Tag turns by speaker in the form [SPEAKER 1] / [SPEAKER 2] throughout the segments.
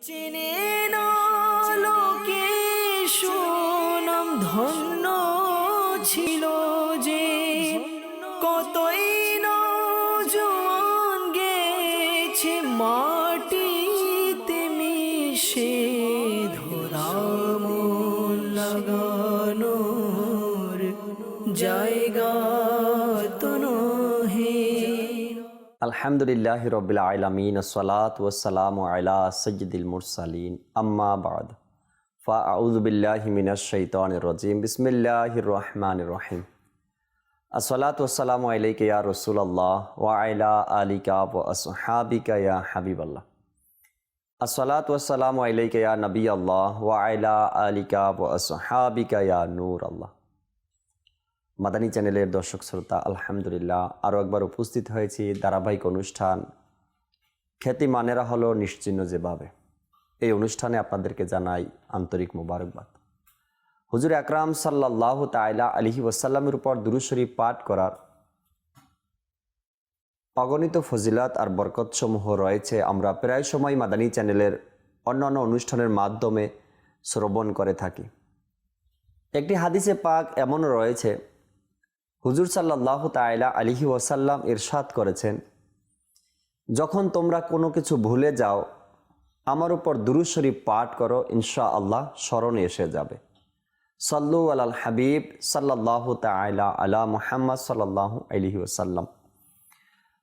[SPEAKER 1] চিনে না লোকে সুনাম ধন্য ছিল যে, কতই নওজোয়ান গেছে মাটিতে মিশে, ধরা মন লাগানোর জায়গা তো নহে।
[SPEAKER 2] আলহামদুলিল্লাহি রব্বিল আলামিন, আসসালাতু ওয়াসসালামু আলা সাইয়্যিদিল মুরসালিন, আম্মা বা'দ। ফাআউযু বিল্লাহি মিনাশ শাইতানির রাজীম। বিসমিল্লাহির রহমানির রহিম। আসসালাতু ওয়াসসালামু আলাইকা ইয়া রাসূলুল্লাহ ওয়া আলা আলিকা ওয়া আসহাবিকা ইয়া হাবিবাল্লাহ। আসসালাতু ওয়াসসালামু আলাইকা ইয়া নবিয়াল্লাহ ওয়া আলা আলিকা ওয়া আসহাবিকা ইয়া নূরাল্লাহ। মাদানী চ্যানেলের দর্শক শ্রোতা, আলহামদুলিল্লাহ আরও একবার উপস্থিত হয়েছি ধারাবাহিক অনুষ্ঠান খ্যাতিমানেরা হলো নিশ্চিহ্ন যেভাবে। এই অনুষ্ঠানে আপনাদেরকে জানাই আন্তরিক মোবারকবাদ। হুজুর আকরাম সাল্লাল্লাহু তাআলা আলাইহি ওয়াসাল্লামের উপর দুরূদ শরীফ পাঠ করার অগণিত ফজিলত আর বরকতসমূহ রয়েছে। আমরা প্রায় সময় মাদানী চ্যানেলের অন্যান্য অনুষ্ঠানের মাধ্যমে শ্রবণ করে থাকি। একটি হাদিসে পাক এমনও রয়েছে, হুজুর সাল্লাল্লাহু তাআলা আলাইহি ওয়াসাল্লাম ইরশাদ করেছেন, যখন তোমরা কোনো কিছু ভুলে যাও আমার উপর দুরূদ শরীফ পাঠ করো, ইনশাআল্লাহ স্মরণে এসে যাবে। সাল্লু আলাল হাবিব সাল্লাল্লাহু তাআলা আলা মুহাম্মদ সাল্লাল্লাহু আলাইহি ওয়াসাল্লাম।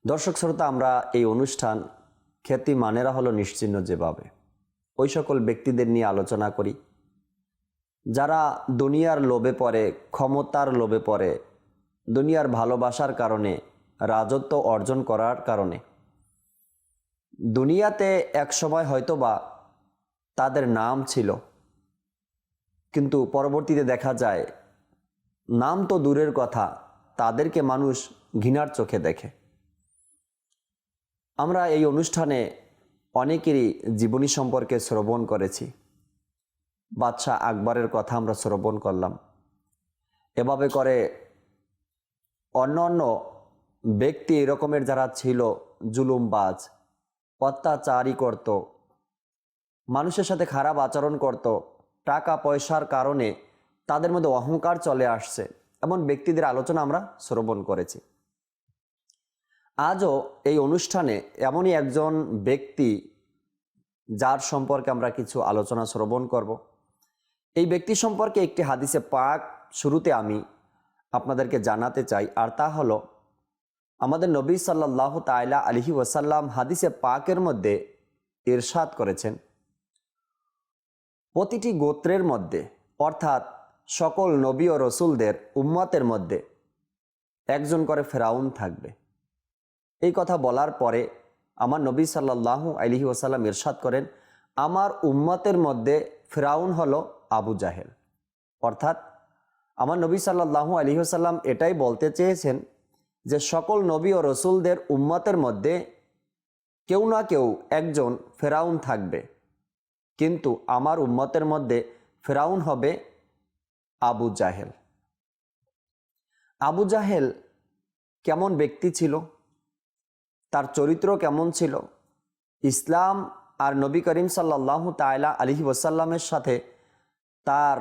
[SPEAKER 2] দর্শক শ্রোতা, আমরা এই অনুষ্ঠান খ্যাতিমানেরা হলো নিশ্চিহ্ন যেভাবে ওই সকল ব্যক্তিদের নিয়ে আলোচনা করি যারা দুনিয়ার লোভে পড়ে, ক্ষমতার লোভে পড়ে, দুনিয়ার ভালোবাসার কারণে, রাজত্ব অর্জন করার কারণে দুনিয়াতে এক সময় হয়তোবা তাদের নাম ছিল, কিন্তু পরবর্তীতে দেখা যায় নাম তো দূরের কথা, তাদেরকে মানুষ ঘৃণার চোখে দেখে। আমরা এই অনুষ্ঠানে অনেকেরই জীবনী সম্পর্কে শ্রবণ করেছি। বাদশাহ আকবরের কথা আমরা শ্রবণ করলাম। এভাবে করে অন্য অন্য ব্যক্তি এরকমের যারা ছিল, জুলুমবাজ, অত্যাচারী করত, মানুষের সাথে খারাপ আচরণ করত, টাকা পয়সার কারণে তাদের মধ্যে অহংকার চলে আসছে, এমন ব্যক্তিদের আলোচনা আমরা শ্রবণ করেছি। আজও এই অনুষ্ঠানে এমনই একজন ব্যক্তি যার সম্পর্কে আমরা কিছু আলোচনা শ্রবণ করব। এই ব্যক্তি সম্পর্কে একটি হাদিসে পাক শুরুতে আমি আপনাদেরকে জানাতে চাই, আর তা হলো আমাদের নবী সাল্লাল্লাহু তাআলা আলাইহি ওয়াসাল্লাম হাদিসে পাকের মধ্যে ইরশাদ করেছেন, প্রতিটি গোত্রের মধ্যে অর্থাৎ সকল নবী ও রসুলদের উম্মতের মধ্যে একজন করে ফেরাউন থাকবে। এই কথা বলার পরে আমার নবী সাল্লাল্লাহু আলাইহি ওয়াসাল্লাম ইরশাদ করেন, আমার উম্মতের মধ্যে ফেরাউন হলো আবু জাহেল। অর্থাৎ আমার নবী সাল্লাল্লাহু আলাইহি ওয়াসাল্লাম এটাই বলতে চেয়েছেন যে সকল নবী ও রসুলদের উম্মতের মধ্যে কেউ না কেউ একজন ফেরাউন থাকবে, কিন্তু আমার উম্মতের মধ্যে ফেরাউন হবে আবু জাহেল। আবু জাহেল কেমন ব্যক্তি ছিল, তার চরিত্র কেমন ছিল, ইসলাম আর নবী করিম সাল্লাল্লাহু তাআলা আলাইহি ওয়াসাল্লামের সাথে তার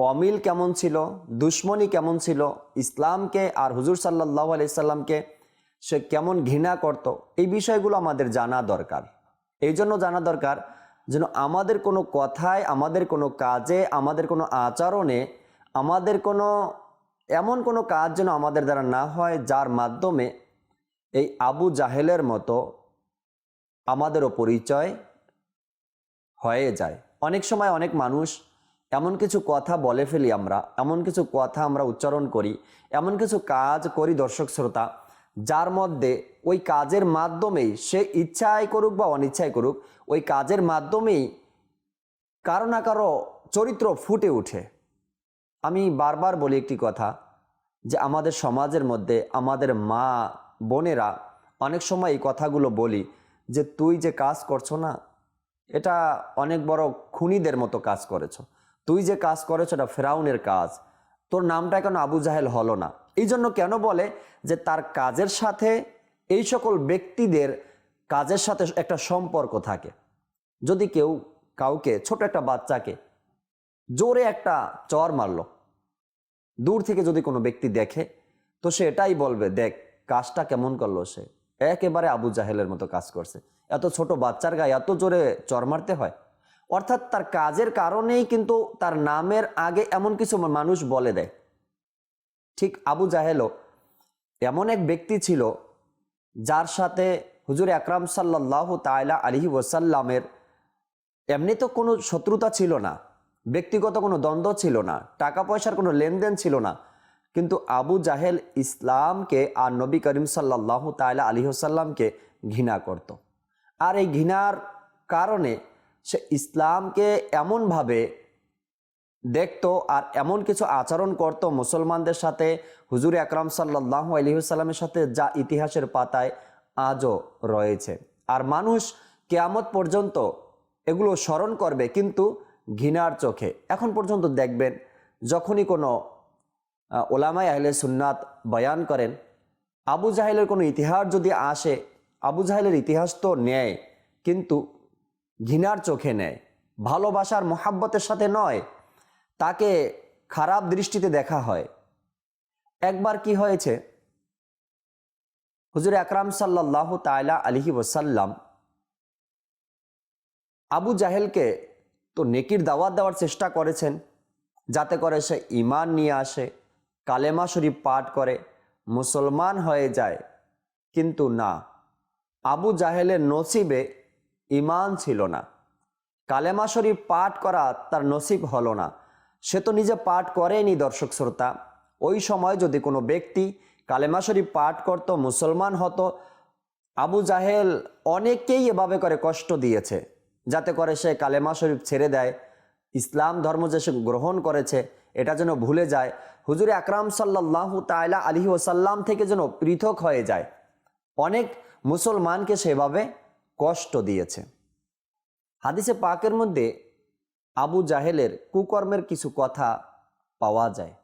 [SPEAKER 2] অমিল কেমন ছিল, দুশ্মনী কেমন ছিল, ইসলামকে আর হুজুর সাল্লাল্লাহু আলাইহি সাল্লামকে সে কেমন ঘৃণা করত, এই বিষয়গুলো আমাদের জানা দরকার। এই জন্য জানা দরকার যেন আমাদের কোনো কথায়, আমাদের কোনো কাজে, আমাদের কোনো আচরণে, আমাদের কোনো এমন কোনো কাজ যেন আমাদের দ্বারা না হয় যার মাধ্যমে এই আবু জাহেলের মতো আমাদেরও পরিচয় হয়ে যায়। অনেক সময় অনেক মানুষ এমন কিছু কথা বলে ফেলি, আমরা এমন কিছু কথা আমরা উচ্চারণ করি, এমন কিছু কাজ করি দর্শক শ্রোতা, যার মধ্যে ওই কাজের মাধ্যমেই সে ইচ্ছায় করুক বা অনিচ্ছায় করুক, ওই কাজের মাধ্যমেই কারো না কারো চরিত্র ফুটে ওঠে। আমি বারবার বলি একটি কথা, যে আমাদের সমাজের মধ্যে আমাদের মা বোনেরা অনেক সময় এই কথাগুলো বলি যে তুই যে কাজ করছো না, এটা অনেক বড় খুনিদের মতো কাজ করেছো, তুই যে কাজ করেছো এটা ফেরাউনের কাজ, তোর নামটা কেন আবু জাহেল হলো না। এই জন্য কেন বলে যে তার কাজের সাথে এই সকল ব্যক্তিদের কাজের সাথে একটা সম্পর্ক থাকে। যদি কেউ কাউকে, ছোট একটা বাচ্চাকে জোরে একটা চর মারল, দূর থেকে যদি কোনো ব্যক্তি দেখে তো সে এটাই বলবে, দেখ কাজটা কেমন করলো, সে একেবারে আবু জাহেলের মতো কাজ করছে, এত ছোট বাচ্চার গায়ে এত জোরে চর মারতে হয়। অর্থাৎ তার কাজের কারণেই কিন্তু তার নামের আগে এমন কিছু মানুষ বলে দেয়। ঠিক আবু জাহেলও এমন এক ব্যক্তি ছিল যার সাথে হুজুর আকরাম সাল্লাল্লাহু তাআলা আলাইহি ওয়াসাল্লামের এমনি তো কোনো শত্রুতা ছিল না, ব্যক্তিগত কোনো দ্বন্দ্ব ছিল না, টাকা পয়সার কোনো লেনদেন ছিল না, কিন্তু আবু জাহেল ইসলামকে আর নবী করিম সাল্লাল্লাহু তাআলা আলাইহি ওয়াসাল্লামকে ঘৃণা করত। আর এই ঘৃণার কারণে সে ইসলামকে এমনভাবে দেখতো আর এমন কিছু আচরণ করত মুসলমানদের সাথে, হুজুর আকরাম সাল্লাল্লাহু আলাইহি ওয়াসাল্লামের সাথে, যা ইতিহাসের পাতায় আজও রয়েছে। আর মানুষ কিয়ামত পর্যন্ত এগুলো স্মরণ করবে, কিন্তু ঘৃণার চোখে। এখন পর্যন্ত দেখবেন যখনই কোনো ওলামায়ে আহলে সুন্নাত বয়ান করেন, আবু জাহেলের কোনো ইতিহাস যদি আসে, আবু জাহেলের ইতিহাস তো নেয় কিন্তু ঘৃণার চোখে নেয়, ভালোবাসার মোহাব্বতের সাথে নয়, তাকে খারাপ দৃষ্টিতে দেখা হয়। একবার কি হয়েছে, হুজুর আকরাম সাল্লাল্লাহু তাআলা আলাইহি ওয়াসাল্লাম আবু জাহেলকে তো নেকির দাওয়াত দেওয়ার চেষ্টা করেছেন, যাতে করে সে ঈমান নিয়ে আসে, কালেমা শরীফ পাঠ করে, মুসলমান হয়ে যায়। কিন্তু না, আবু জাহেলের নসিবে ঈমান ছিল না, কালেমা শরীফ পাঠ করা তার নসিব হলো না। সে তো নিজে পাঠ করেনি। দর্শক শ্রোতা, ওই সময় যদি কোনো ব্যক্তি কালেমা শরীফ পাঠ করত, মুসলমান হতো, আবু জাহেল অনেককেই এভাবে করে কষ্ট দিয়েছে, যাতে করে সে কালেমা শরীফ ছেড়ে দেয়, ইসলাম ধর্ম যে সে গ্রহণ করেছে এটা যেন ভুলে যায়, হুজুর আকরাম সাল্লাল্লাহু তাআলা আলাইহি ওয়াসাল্লাম থেকে যেন পৃথক হয়ে যায়। অনেক মুসলমানকে সেভাবে কষ্ট দিয়েছে। হাদিসে পাকের মধ্যে আবু জাহেলের কুকর্মের কিছু কথা পাওয়া যায়।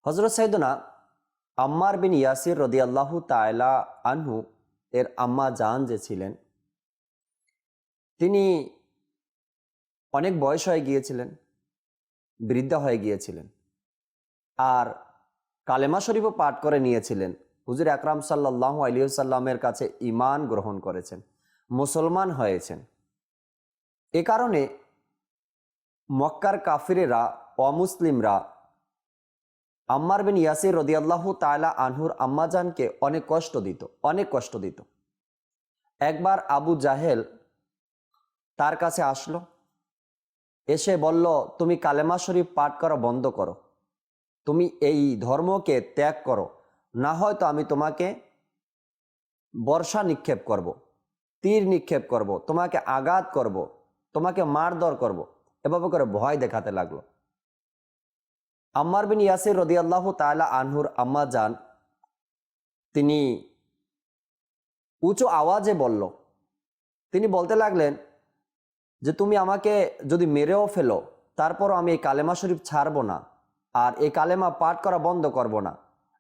[SPEAKER 2] হযরত সাইয়েদনা আম্মার বিন ইয়াসির রাদিয়াল্লাহু তাআলা আনহু এর আম্মা জান যে ছিলেন, তিনি অনেক বয়স হয়ে গিয়েছিলেন, বৃদ্ধা হয়ে গিয়েছিলেন, আর কালেমা শরীফও পাঠ করে নিয়েছিলেন। হুজুর আকরাম সাল্লাল্লাহু আলাইহি ওয়াসাল্লামের কাছে ঈমান গ্রহণ করেছেন, মুসলমান হয়েছেন। এ কারণে মক্কার কাফিরেরা, অমুসলিমরা আম্মার বিন ইয়াসির রাদিয়াল্লাহু তাআলা আনহুর আম্মাজানকে অনেক কষ্ট দিত। একবার আবু জাহেল তার কাছে আসলো, এসে বলল, তুমি কালেমা শরীফ পাঠ করা বন্ধ করো, তুমি এই ধর্মকে ত্যাগ করো, না হয়তো আমি তোমাকে বর্ষা নিক্ষেপ করব, তীর নিক্ষেপ করব, তোমাকে আঘাত করব, তোমাকে মারধর করব। এভাবে করে ভয় দেখাতে লাগলো। আম্মার বিন ইয়াসির রাদিয়াল্লাহু তাআলা আনহুর আম্মা জান, তিনি উঁচু আওয়াজে বলল, তিনি বলতে লাগলেন যে তুমি আমাকে যদি মেরেও ফেলো, তারপরও আমি এই কালেমা শরীফ ছাড়ব না, আর এই কালেমা পাঠ করা বন্ধ করব না,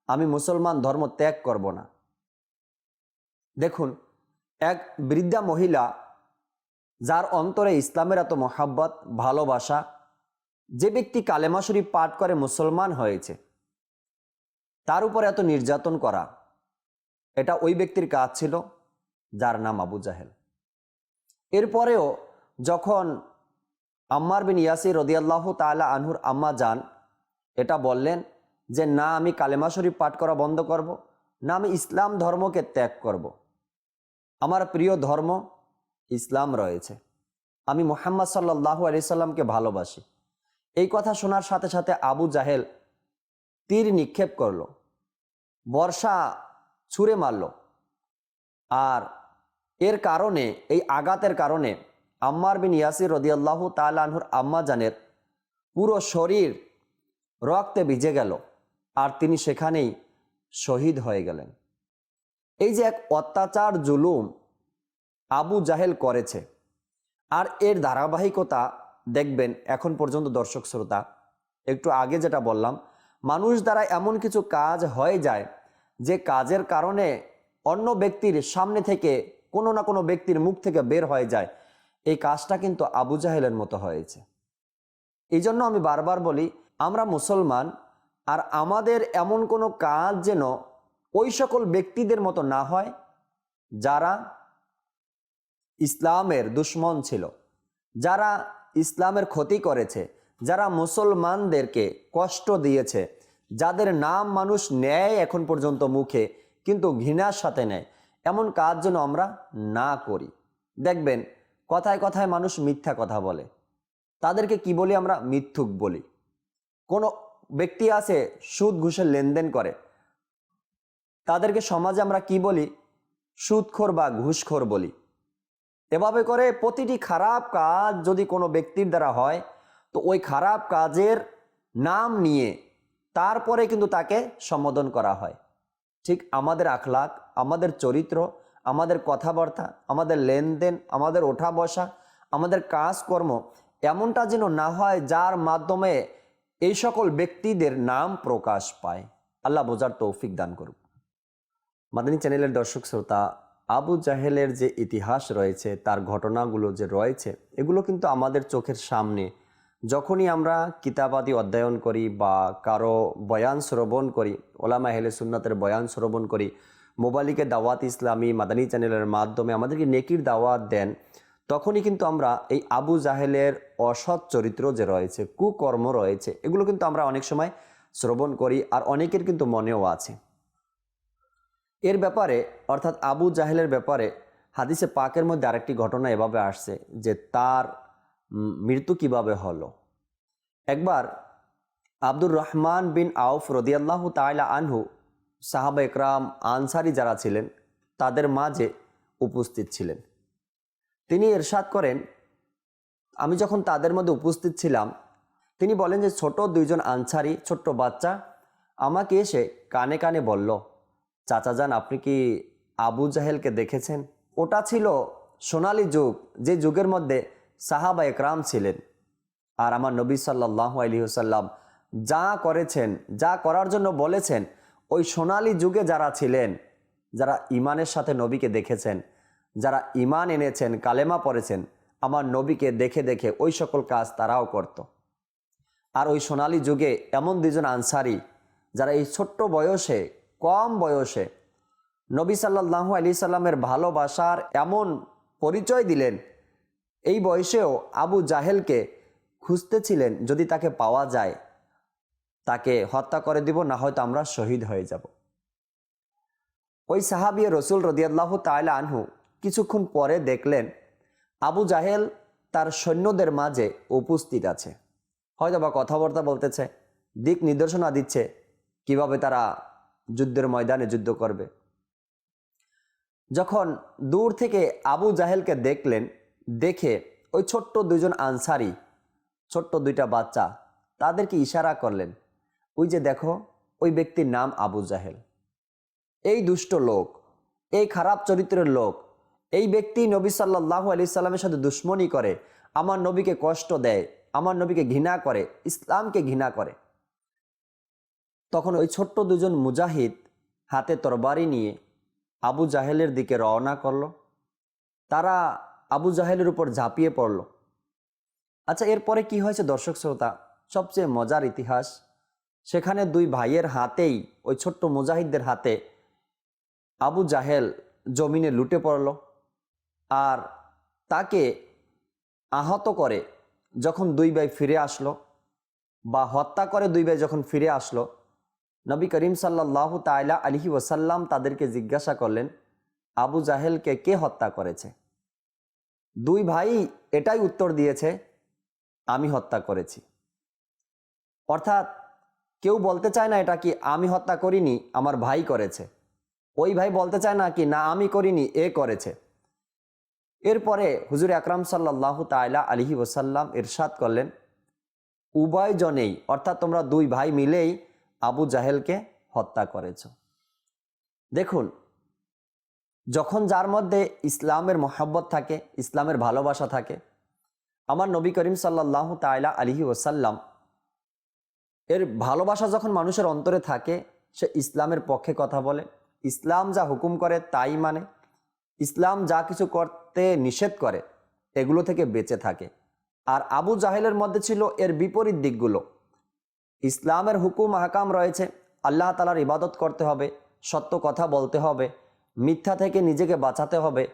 [SPEAKER 2] আমি মুসলমান ধর্ম ত্যাগ করব না। দেখুন, এক বৃদ্ধা মহিলা যার অন্তরে ইসলামের এত মহাব্বত, ভালোবাসা, যে ব্যক্তি কালেমা শরীফ পাঠ করে মুসলমান হয়েছে, তার উপর এত নির্যাতন করা, এটা ওই ব্যক্তির কাজ ছিল যার নাম আবু জাহেল। এরপরেও যখন আম্মার বিন ইয়াসির রাদিয়াল্লাহু তাআলা আনহুর আম্মা জান এটা বললেন যে না আমি কালেমা শরীফ পাঠ করা বন্ধ করব, না আমি ইসলাম ধর্মকে ত্যাগ করব, আমার প্রিয় ধর্ম ইসলাম রয়েছে, আমি মুহাম্মদ সাল্লাল্লাহু আলাইহি সাল্লামকে ভালোবাসি। এই কথা শোনার সাথে সাথে আবু জাহেল তীর নিক্ষেপ করলো, বর্ষা ছুঁড়ে মারল, আর এর কারণে, এই আঘাতের কারণে আম্মার বিন ইয়াসির রাদিয়াল্লাহু তাআলা আনহুর আম্মা জানের পুরো শরীর রক্তে ভিজে গেল, আর তিনি সেখানেই শহীদ হয়ে গেলেন। এই যে এক অত্যাচার, জুলুম আবু জাহেল করেছে, আর এর ধারাবাহিকতা দেখবেন এখন পর্যন্ত। দর্শক শ্রোতা, একটু আগে যেটা বললাম, মানুষ দ্বারা এমন কিছু কাজ হয়ে যায় যে কাজের কারণে অন্য ব্যক্তির সামনে থেকে কোনো না কোনো ব্যক্তির মুখ থেকে বের হয়ে যায়, এই কাজটা কিন্তু আবু জাহেলের মতো হয়েছে। এই জন্য আমি বারবার বলি, আমরা মুসলমান, আর আমাদের এমন কোনো কাজ যেন ওই সকল ব্যক্তিদের মতো না হয় যারা ইসলামের দুশ্মন ছিল, যারা ইসলামের ক্ষতি করেছে, যারা মুসলমানদেরকে কষ্ট দিয়েছে, যাদের নাম মানুষ নেয় এখন পর্যন্ত মুখে কিন্তু ঘৃণার সাথে নেয়, এমন কাজ যেন আমরা না করি। দেখবেন কথায় কথায় মানুষ মিথ্যা কথা বলে, তাদেরকে কি বলি আমরা? মিথ্যুক বলি। কোনো ব্যক্তি আছে সুদ ঘুষের লেনদেন করে, তাদেরকে সমাজে আমরা কি বলি? সুদখোর বা ঘুষখোর বলি। এভাবে করে প্রতিটি খারাপ কাজ যদি কোনো ব্যক্তির দ্বারা হয়, তো ওই খারাপ কাজের নাম নিয়ে তারপরে কিন্তু তাকে সম্বোধন করা হয়। ঠিক আমাদের আখলাক, আমাদের চরিত্র, আমাদের কথাবার্তা, আমাদের লেনদেন, আমাদের ওঠা বসা, আমাদের কাজকর্ম এমনটা যেন না হয় যার মাধ্যমে এই সকল ব্যক্তিদের নাম প্রকাশ পায়। আল্লাহ বোঝার তৌফিক দান করুক। মাদানী চ্যানেলের দর্শক শ্রোতা, আবু জাহেলের যে ইতিহাস রয়েছে, তার ঘটনাগুলো যে রয়েছে, এগুলো কিন্তু আমাদের চোখের সামনে। যখনই আমরা কিতাবাদি অধ্যয়ন করি বা কারো বয়ান শ্রবণ করি, ওলামা আহলে সুন্নাতের বয়ান শ্রবণ করি, মোবাইলিকে দাওয়াত ইসলামী মাদানী চ্যানেলের মাধ্যমে আমাদেরকে নেকির দাওয়াত দেন, তখনই কিন্তু আমরা এই আবু জাহেলের অসৎ চরিত্র যে রয়েছে, কুকর্ম রয়েছে, এগুলো কিন্তু আমরা অনেক সময় শ্রবণ করি, আর অনেকের কিন্তু মনেও আছে। এর ব্যাপারে অর্থাৎ আবু জাহেলের ব্যাপারে হাদিসে পাকের মধ্যে আরেকটি ঘটনা এভাবে আসছে যে তার মৃত্যু কিভাবে হলো। একবার আব্দুর রহমান বিন আউফ রাদিয়াল্লাহু তাআলা আনহু, সাহাবা একরাম আনসারী যারা ছিলেন তাদের মাঝে উপস্থিত ছিলেন। তিনি ইরশাদ করেন, আমি যখন তাদের মধ্যে উপস্থিত ছিলাম, তিনি বলেন যে ছোট দুইজন আনসারী, ছোট্ট বাচ্চা আমাকে এসে কানে কানে বলল, চাচা যান, আপনি কি আবু জাহেলকে দেখেছেন? ওটা ছিল সোনালী যুগ, যে যুগের মধ্যে সাহাবা একরাম ছিলেন, আর আমার নবী সাল্লাল্লাহু আলাইহি ওয়াসাল্লাম যা করেছেন, যা করার জন্য বলেছেন, ওই সোনালী যুগে যারা ছিলেন, যারা ইমানের সাথে নবীকে দেখেছেন, যারা ইমান এনেছেন, কালেমা পড়েছেন, আমার নবীকে দেখে দেখে ওই সকল কাজ তারাও করত। আর ওই সোনালী যুগে এমন দুজন আনসারী যারা এই ছোট্ট বয়সে, কম বয়সে নবী সাল্লাল্লাহু আলাইহি সাল্লামের ভালোবাসার এমন পরিচয় দিলেন, এই বয়সেও আবু জাহেলকে খুঁজতেছিলেন, যদি তাকে পাওয়া যায় তাকে হত্যা করে দিব, না হয়তো আমরা শহীদ হয়ে যাব। ওই সাহাবী রসুল রাদিয়াল্লাহু তাআলা আনহু কিছুক্ষণ পরে দেখলেন আবু জাহেল তার সৈন্যদের মাঝে উপস্থিত আছে, হয়তো বা কথাবার্তা বলতেছে, দিক নির্দেশনা দিচ্ছে কিভাবে তারা যুদ্ধের ময়দানে যুদ্ধ করবে। যখন দূর থেকে আবু জাহেলকে দেখলেন, দেখে ওই ছোট্ট দুইজন আনসারী, ছোট্ট দুইটা বাচ্চা, তাদেরকে ইশারা করলেন, ওই যে দেখো, ওই ব্যক্তির নাম আবু জাহেল। এই দুষ্ট লোক, এই খারাপ চরিত্রের লোক, এই ব্যক্তি নবী সাল্লাল্লাহু আলাইহি সাল্লামের সাথে দুশ্মনী করে, আমার নবীকে কষ্ট দেয়, আমার নবীকে ঘৃণা করে, ইসলামকে ঘৃণা করে। তখন ওই ছোট্ট দুজন মুজাহিদ হাতে তরবারি নিয়ে আবু জাহেলের দিকে রওনা করলো। তারা আবু জাহেলের উপর ঝাঁপিয়ে পড়ল। আচ্ছা, এরপরে কি হয়েছে দর্শক শ্রোতা? সবচেয়ে মজার ইতিহাস, সেখানে দুই ভাইয়ের হাতেই, ওই ছোট্ট মুজাহিদদের হাতে আবু জাহেল জমিনে লুটে পড়ল। আর তাকে আহত করে যখন দুই ভাই ফিরে আসলো, বা হত্যা করে দুই ভাই যখন ফিরে আসলো, নবী করিম সাল্লাল্লাহু তাআলা আলাইহি ওয়াসাল্লাম তাদেরকে জিজ্ঞাসা করলেন, আবু জাহেলকে কে হত্যা করেছে? দুই ভাই এটাই উত্তর দিয়েছে, আমি হত্যা করেছি। অর্থাৎ কেউ বলতে চায় না এটা কি আমি হত্যা করিনি, আমার ভাই করেছে। ওই ভাই বলতে চায় না কি না আমি করিনি, এ করেছে। এরপরে হুজুর আকরাম সাল্লাল্লাহু তাআলা আলাইহি ওয়াসাল্লাম ইরশাদ করলেন, উভয় জনেই, অর্থাৎ তোমরা দুই ভাই মিলেই আবু জাহেলকে হত্যা করেছ। দেখুন, যখন যার মধ্যে ইসলামের মহব্বত থাকে, ইসলামের ভালোবাসা থাকে, আমার নবী করিম সাল্লাল্লাহু তাআলা আলাইহি ওয়াসাল্লাম এর ভালোবাসা যখন মানুষের অন্তরে থাকে, সে ইসলামের পক্ষে কথা বলে, ইসলাম যা হুকুম করে তাই মানে, ইসলাম যা কিছু করতে নিষেধ করে এগুলো থেকে বেঁচে থাকে। আর আবু জাহেলের মধ্যে ছিল এর বিপরীত দিকগুলো। ইসলামের হুকুম আহকাম রয়েছে, আল্লাহ তাআলার ইবাদত করতে হবে, সত্য কথা বলতে হবে, মিথ্যা থেকে নিজেকে বাঁচাতে হবে,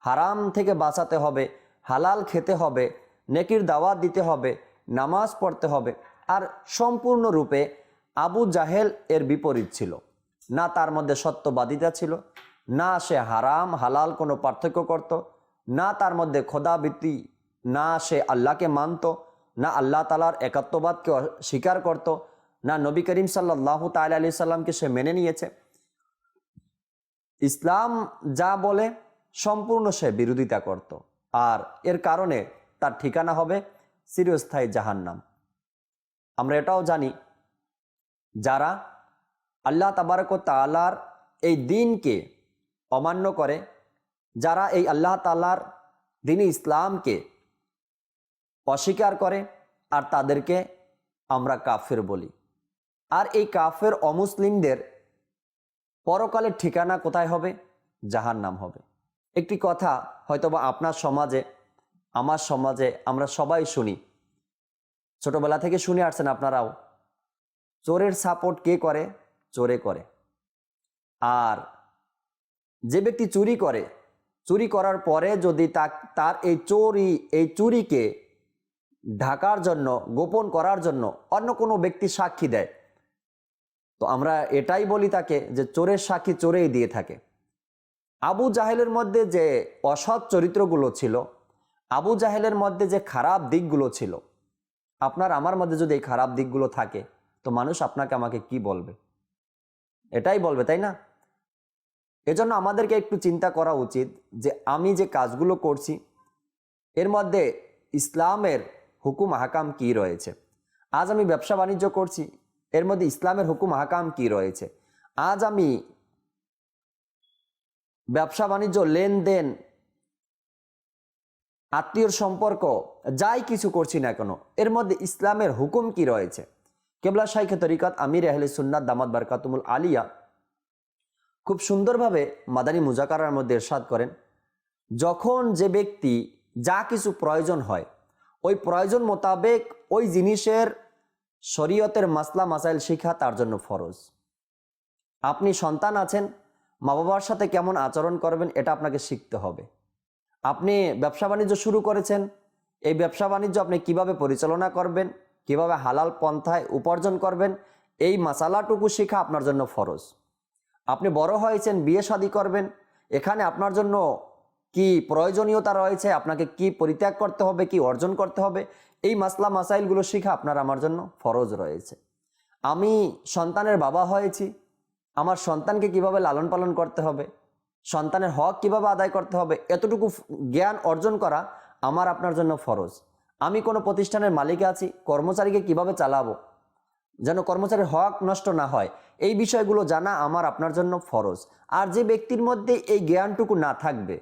[SPEAKER 2] হারাম থেকে বাঁচাতে হবে, হালাল খেতে হবে, নেকির দাওয়াত দিতে হবে, নামাজ পড়তে হবে। আর সম্পূর্ণরূপে আবু জাহেল এর বিপরীত ছিল। না তার মধ্যে সত্যবাদিতা ছিল, না সে হারাম হালাল কোনো পার্থক্য করত, না তার মধ্যে খোদাবৃত্তি, না সে আল্লাহকে মানত, না আল্লাহ তাআলার একাত্মবাদকে স্বীকার করত, না নবী করিম সাল্লাল্লাহু তাআলা আলাইহি সাল্লামকে সে মেনে নিয়েছে। ইসলাম যা বলে সম্পূর্ণ সে বিরোধিতা করত। আর এর কারণে তার ঠিকানা হবে চিরস্থায়ী জাহান্নাম। আমরা এটাও জানি, যারা আল্লাহ তাবারক ওয়া তাআলার এই দ্বীনকে অমান্য করে, যারা এই আল্লাহ তাআলার দ্বীন ইসলামকে অস্বীকার করে, আর তাদেরকে আমরা কাফের বলি। আর এই কাফের অমুসলিমদের পরকালের ঠিকানা কোথায় হবে? জাহান্নাম হবে। একটি কথা হয়তোবা আপনার সমাজে, আমার সমাজে আমরা সবাই শুনি, ছোটবেলা থেকে শুনে আসছেন আপনারাও, চোরের সাপোর্ট কে করে? চোরে করে। আর যে ব্যক্তি চুরি করে, চুরি করার পরে যদি তার এই চুরিকে ঢাকার জন্য, গোপন করার জন্য অন্য কোনো ব্যক্তি সাক্ষী দেয়, তো আমরা এটাই বলি তাকে যে চোরের সাক্ষী চোরেই দিয়ে থাকে। আবু জাহেলের মধ্যে যে অসৎ চরিত্রগুলো ছিল, আবু জাহেলের মধ্যে যে খারাপ দিকগুলো ছিল, আপনার আমার মধ্যে যদি এই খারাপ দিকগুলো থাকে, তো মানুষ আপনাকে আমাকে কি বলবে? এটাই বলবে, তাই না? এজন্য আমাদেরকে একটু চিন্তা করা উচিত যে আমি যে কাজগুলো করছি এর মধ্যে ইসলামের হুকুম আহকাম কি রয়েছে। আজ আমি ব্যবসা বাণিজ্য করছি, এর মধ্যে ইসলামের হুকুম আহকাম কি রয়েছে। আজ আমি ব্যবসা বাণিজ্য, লেনদেন, আত্মীয়র সম্পর্ক, যাই কিছু করছি না কেন, এর মধ্যে ইসলামের হুকুম কি রয়েছে। কেবলা শাইখে তরিকত আমির আহলে সুন্নাত দামাত বারকাতুমুল আলিয়া খুব সুন্দরভাবে মাদানী মুজাকারার মধ্যে ইরশাদ করেন, যখন যে ব্যক্তি যা কিছু প্রয়োজন হয়, ওই প্রয়োজন মোতাবেক ওই জিনিসের শরীয়তের মাসলা মাসাইল শিখা তার জন্য ফরজ। আপনি সন্তান আছেন, মা বাবার সাথে কেমন আচরণ করবেন এটা আপনাকে শিখতে হবে। আপনি ব্যবসা বাণিজ্য শুরু করেছেন, এই ব্যবসা বাণিজ্য আপনি কিভাবে পরিচালনা করবেন, কিভাবে হালাল পন্থায় উপার্জন করবেন, এই মাসালাটুকু শেখা আপনার জন্য ফরজ। আপনি বড় হয়েছেন, বিয়ে শাদী করবেন, এখানে আপনার জন্য কি প্রয়োজনীয়তা রয়েছে, আপনাকে কি পরিত্যাগ করতে হবে, কি অর্জন করতে হবে, এই মাসলা মাসাইলগুলো শেখা আপনার আমার জন্য ফরজ রয়েছে। আমি সন্তানের বাবা হয়েছি, আমার সন্তানকে কিভাবে লালন পালন করতে হবে, সন্তানের হক কিভাবে আদায় করতে হবে, এতটুকু জ্ঞান অর্জন করা আমার আপনার জন্য ফরজ। আমি কোনো প্রতিষ্ঠানের মালিক আছি, কর্মচারীকে কিভাবে চালাবো যেন কর্মচারীর হক নষ্ট না হয়, এই বিষয়গুলো জানা আমার আপনার জন্য ফরজ। আর যে ব্যক্তির মধ্যে এই জ্ঞানটুকু না থাকবে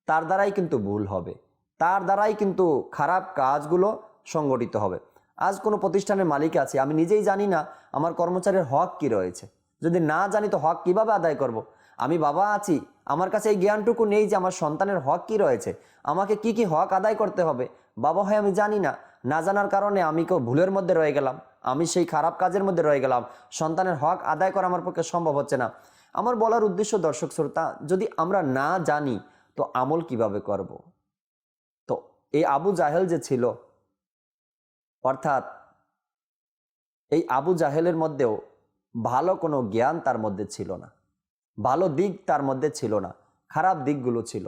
[SPEAKER 2] তার দ্বারাই কিন্তু ভুল হবে, তার দ্বারাই কিন্তু খারাপ কাজগুলো সংগঠিত হবে। আজ কোনো প্রতিষ্ঠানের মালিক আছে, আমি নিজেই জানি না আমার কর্মচারীর হক কি রয়েছে, যদি না জানি তো হক কিভাবে আদায় করব। আমি বাবা আছি, আমার কাছে এই জ্ঞানটুকু নেই যে আমার সন্তানের হক কি রয়েছে, আমাকে কি কি হক আদায় করতে হবে। বাবা হয় আমি জানি না, না জানার কারণে আমি কেউ ভুলের মধ্যে রয়ে গেলাম, আমি সেই খারাপ কাজের মধ্যে রয়ে গেলাম, সন্তানের হক আদায় করা আমার পক্ষে সম্ভব হচ্ছে না। আমার বলার উদ্দেশ্য দর্শক শ্রোতা, যদি আমরা না জানি তো আমল কিভাবে করব। তো এই আবু জাহেল যে ছিল, অর্থাৎ এই আবু জাহেলের মধ্যেও ভালো কোনো জ্ঞান তার মধ্যে ছিল না, ভালো দিক তার মধ্যে ছিল না, খারাপ দিকগুলো ছিল।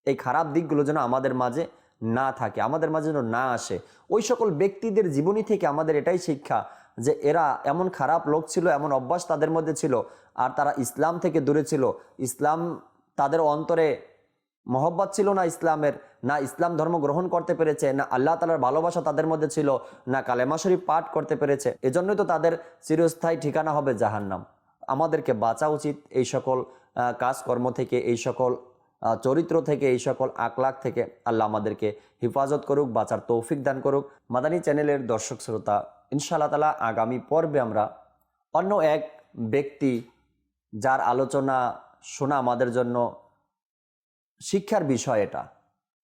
[SPEAKER 2] এই খারাপ দিকগুলো যেন আমাদের মাঝে না থাকে, আমাদের মাঝে যেন না আসে। ওই সকল ব্যক্তিদের জীবনী থেকে আমাদের এটাই শিক্ষা যে এরা এমন খারাপ লোক ছিল, এমন অভ্যাস তাদের মধ্যে ছিল, আর তারা ইসলাম থেকে দূরে ছিল। ইসলাম তাদের অন্তরে মহব্বত ছিল না ইসলামের, না ইসলাম ধর্ম গ্রহণ করতে পেরেছে, না আল্লাহ তাআলার ভালোবাসা তাদের মধ্যে ছিল, না কালেমা শরীফ পাঠ করতে পেরেছে। এজন্যই তো তাদের চিরস্থায়ী ঠিকানা হবে জাহান্নাম। আমাদেরকে বাঁচা উচিত এই সকল কাজকর্ম থেকে, এই সকল চরিত্র থেকে, এই সকল আকলাক থেকে। আল্লাহ আমাদেরকে হেফাজত করুক, বাঁচার তৌফিক দান করুক। মাদানী চ্যানেলের দর্শক শ্রোতা, ইনশাআল্লাহ তাআলা আগামী পর্বে আমরা অন্য এক ব্যক্তি যার আলোচনা শোনা আমাদের জন্য শিক্ষার বিষয়, এটা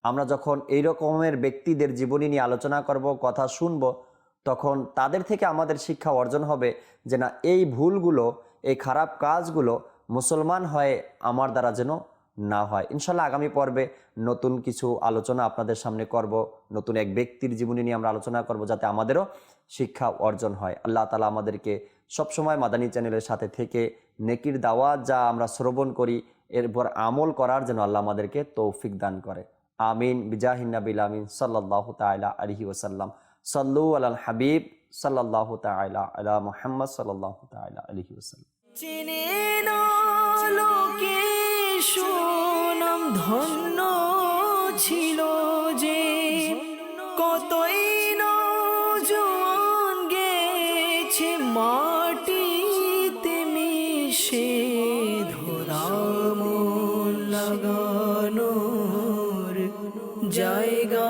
[SPEAKER 2] আমরা যখন এই রকমের ব্যক্তিদের জীবনী নিয়ে আলোচনা করব, কথা শুনব, তখন তাদের থেকে আমাদের শিক্ষা অর্জন হবে যে না, এই ভুলগুলো, এই খারাপ কাজগুলো মুসলমান হয়ে আমার দ্বারা যেন না হয়। ইনশাল্লাহ আগামী পর্বে নতুন কিছু আলোচনা আপনাদের সামনে করব, নতুন এক ব্যক্তির জীবনী নিয়ে আমরা আলোচনা করব, যাতে আমাদেরও শিক্ষা অর্জন হয়। আল্লাহ তাআলা আমাদেরকে সবসময় মাদানী চ্যানেলের সাথে থেকে নেকির দাওয়াত যা আমরা শ্রবণ করি এরপর আমল করার জন্য আল্লাহ আমাদেরকে তৌফিক দান করে। আমিন বিজাহিন নবিল আমিন সাল্লাল্লাহু তাআলা আলাইহি ওয়াসাল্লাম। সাল্লু আলাল হাবিব সাল্লাল্লাহু তাআলা আলা মুহাম্মদ সাল্লাল্লাহু তাআলা আলাইহি ওয়াসাল্লাম।
[SPEAKER 1] চিনে না লোকে সুনাম ধন্য ছিল যে, কতই নওজোয়ান গেছে মাটিতে মিশে, ধরা মন লাগানোর জায়গা